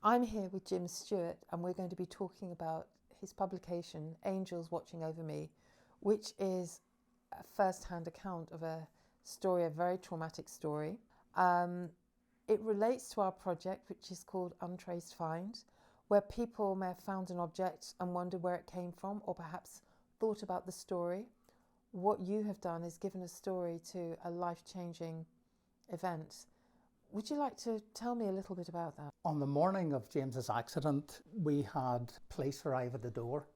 I'm here with Jim Stewart, and we're going to be talking about his publication, Angels Watching Over Me, which is a first-hand account of a story, a very traumatic story. It relates to our project, which is called Untraced Find, where people may have found an object and wondered where it came from, or perhaps thought about the story. What you have done is given a story to a life-changing event. Would you like to tell me a little bit about that? On the morning of James's accident, we had police arrive at the door,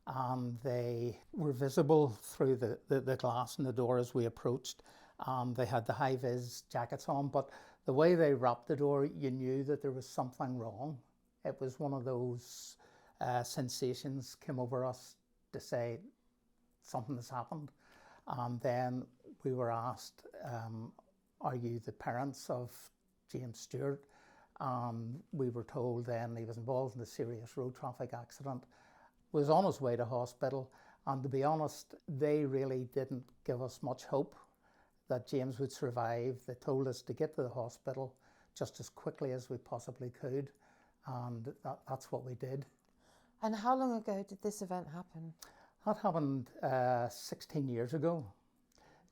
and they were visible through the glass in the door as we approached. They had the high-vis jackets on, but the way they wrapped the door, you knew that there was something wrong. It was one of those sensations came over us to say something has happened. And then we were asked, are you the parents of James Stewart? We were told then he was involved in a serious road traffic accident, was on his way to hospital, and to be honest, they really didn't give us much hope that James would survive. They told us to get to the hospital just as quickly as we possibly could, and that's what we did. And how long ago did this event happen? That happened 16 years ago.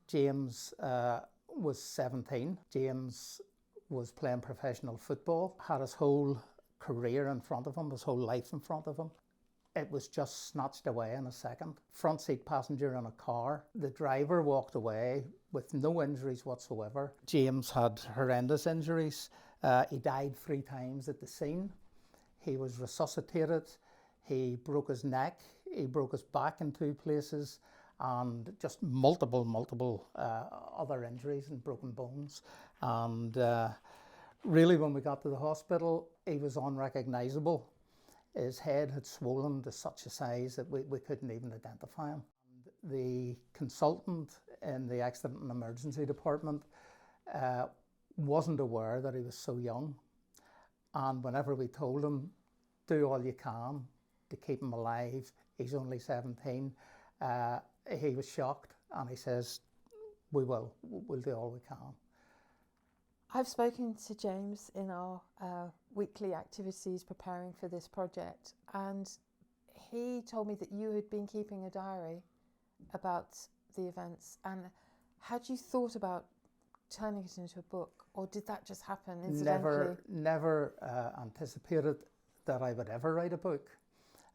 James was 17. James was playing professional football, had his whole career in front of him, his whole life in front of him. It was just snatched away in a second. Front seat passenger in a car. The driver walked away with no injuries whatsoever. James had horrendous injuries. He died 3 times at the scene. He was resuscitated. He broke his neck. He broke his back in 2 places, and just multiple other injuries and broken bones. And really, when we got to the hospital, he was unrecognisable. His head had swollen to such a size that we couldn't even identify him. And the consultant in the accident and emergency department wasn't aware that he was so young. And whenever we told him, do all you can to keep him alive, he's only 17, he was shocked, and he says, we'll do all we can. I've spoken to James in our weekly activities preparing for this project, and he told me that you had been keeping a diary about the events. And had you thought about turning it into a book, or did that just happen incidentally? Never anticipated that I would ever write a book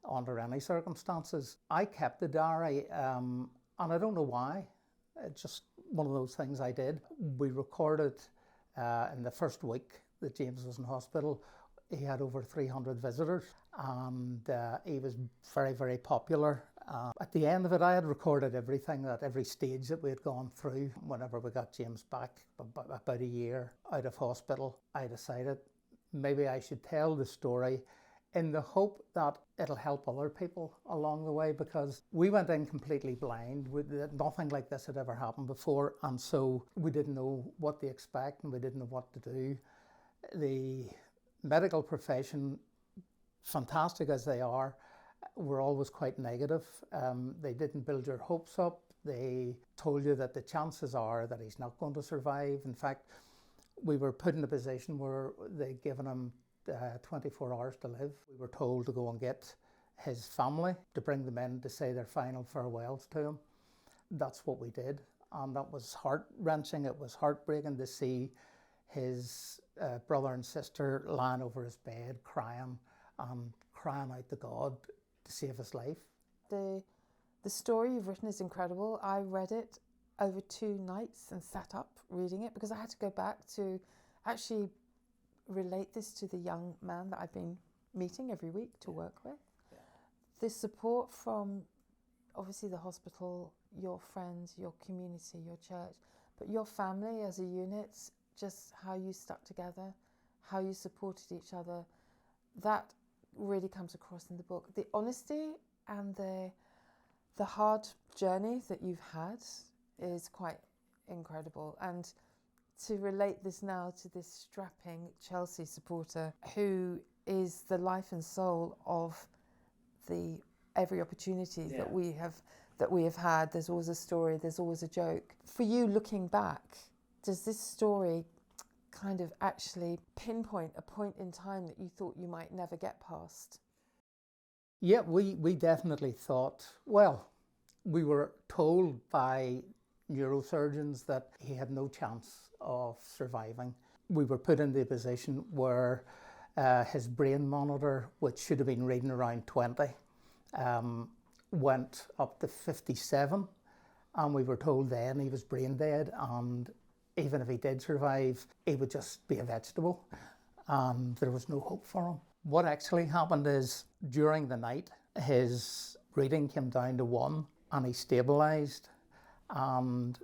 under any circumstances. I kept the diary, and I don't know why. It's just one of those things I did. We recorded in the first week that James was in hospital, he had over 300 visitors, and he was very, very popular. At the end of it, I had recorded everything, at every stage that we had gone through. Whenever we got James back, about a year out of hospital, I decided maybe I should tell the story in the hope that it'll help other people along the way, because we went in completely blind. Nothing like this had ever happened before, and so we didn't know what to expect and we didn't know what to do. The medical profession, fantastic as they are, were always quite negative. They didn't build your hopes up. They told you that the chances are that he's not going to survive. In fact, we were put in a position where they'd given him 24 hours to live. We were told to go and get his family, to bring them in to say their final farewells to him. That's what we did, and that was heart-wrenching. It was heartbreaking to see his brother and sister lying over his bed crying out to God to save his life. The story you've written is incredible. I read it over 2 nights and sat up reading it because I had to go back to actually relate this to the young man that I've been meeting every week to work with. Yeah. The support from obviously the hospital, your friends, your community, your church, but your family as a unit, just how you stuck together, how you supported each other, that really comes across in the book. The honesty and the hard journey that you've had is quite incredible. And to relate this now to this strapping Chelsea supporter who is the life and soul of the every opportunity that we have had. There's always a story, there's always a joke. For you, looking back, does this story kind of actually pinpoint a point in time that you thought you might never get past? Yeah, we definitely thought, well, we were told by neurosurgeons that he had no chance of surviving. We were put into a position where his brain monitor, which should have been reading around 20, went up to 57, and we were told then he was brain dead, and even if he did survive, he would just be a vegetable, and there was no hope for him. What actually happened is, during the night, his reading came down to 1, and he stabilised. And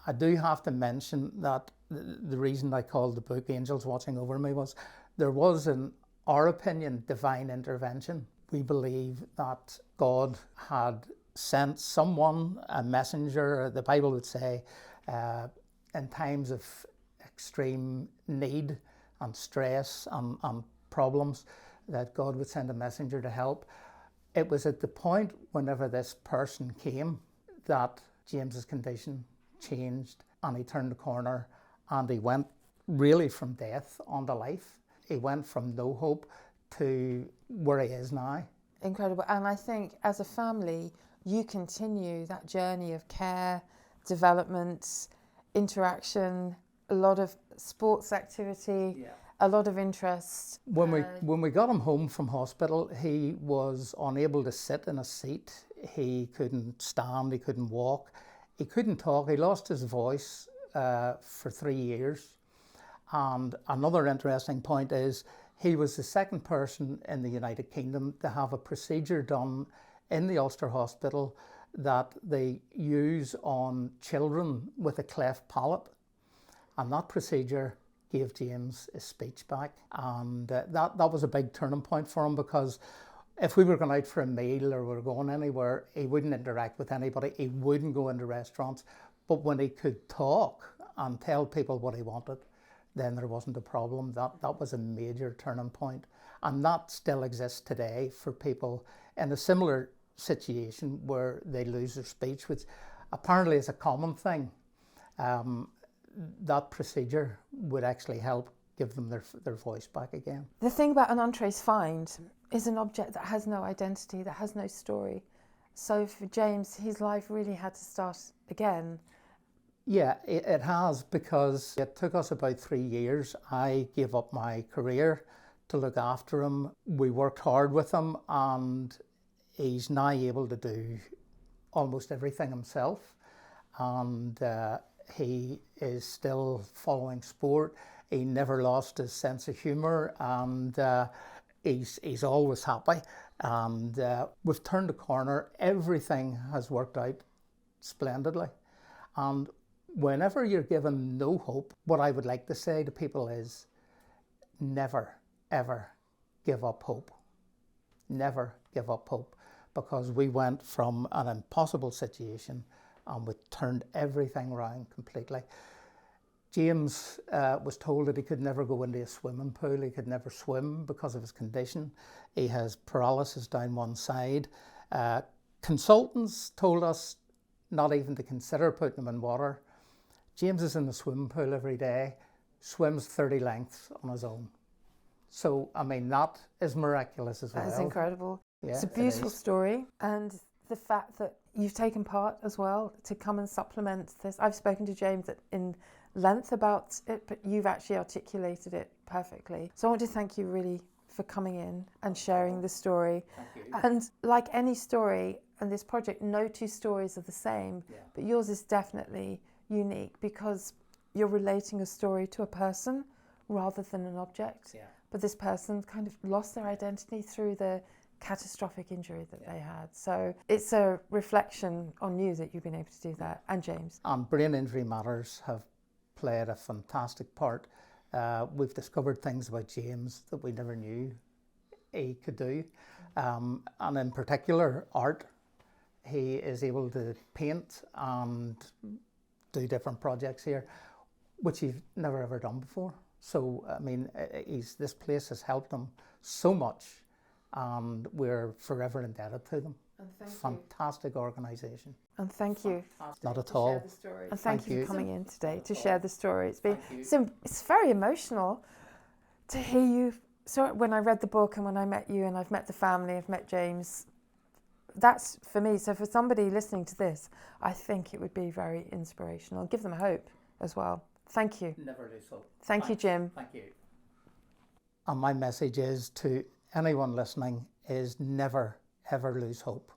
I do have to mention that the reason I called the book Angels Watching Over Me was there was, in our opinion, divine intervention. We believe that God had sent someone, a messenger, the Bible would say, in times of extreme need and stress and problems, that God would send a messenger to help. It was at the point whenever this person came that James's condition changed, and he turned the corner, and he went really from death on to life. He went from no hope to where he is now. Incredible. And I think as a family, you continue that journey of care, development, interaction, a lot of sports activity, a lot of interest. When we got him home from hospital, he was unable to sit in a seat. He couldn't stand, he couldn't walk, he couldn't talk. He lost his voice for 3 years. And another interesting point is he was the second person in the United Kingdom to have a procedure done in the Ulster Hospital that they use on children with a cleft palate. And that procedure gave James his speech back. And that was a big turning point for him, because if we were going out for a meal or we were going anywhere, he wouldn't interact with anybody, he wouldn't go into restaurants. But when he could talk and tell people what he wanted, then there wasn't a problem. That was a major turning point. And that still exists today for people in a similar situation where they lose their speech, which apparently is a common thing. That procedure would actually help give them their voice back again. The thing about an untraced find is an object that has no identity, that has no story. So for James, his life really had to start again. Yeah, it has, because it took us about 3 years. I gave up my career to look after him. We worked hard with him, and he's now able to do almost everything himself. And he is still following sport. He never lost his sense of humour, and he's always happy. And we've turned a corner. Everything has worked out splendidly. And whenever you're given no hope, what I would like to say to people is never, ever give up hope. Never give up hope, because we went from an impossible situation and we turned everything around completely. James was told that he could never go into a swimming pool, he could never swim because of his condition. He has paralysis down one side. Consultants told us not even to consider putting him in water. James is in the swimming pool every day, swims 30 lengths on his own. So, I mean, that is miraculous as well. That is incredible. Yeah, it's a beautiful story. And the fact that you've taken part as well to come and supplement this. I've spoken to James in length about it, but you've actually articulated it perfectly. So I want to thank you really for coming in and sharing the story. Thank you. And like any story and this project, no two stories are the same, but yours is definitely unique because you're relating a story to a person rather than an object. Yeah. But this person kind of lost their identity through the catastrophic injury that they had. So it's a reflection on you that you've been able to do that, and James. And Brain Injury Matters have played a fantastic part. We've discovered things about James that we never knew he could do. And in particular, art. He is able to paint and do different projects here, which he's never ever done before. So, I mean, this place has helped him so much, and we're forever indebted to them. And thank you. Fantastic organisation. And thank you. Not at to all. share the story. And thank you you. for coming in today to share the story. It's been Thank you. it's very emotional to hear you. So when I read the book and when I met you and I've met the family, I've met James, that's for me. So for somebody listening to this, I think it would be very inspirational. Give them hope as well. Thank you. Never lose hope. Thank you, Jim. Thank you. And my message is to anyone listening is never, ever lose hope.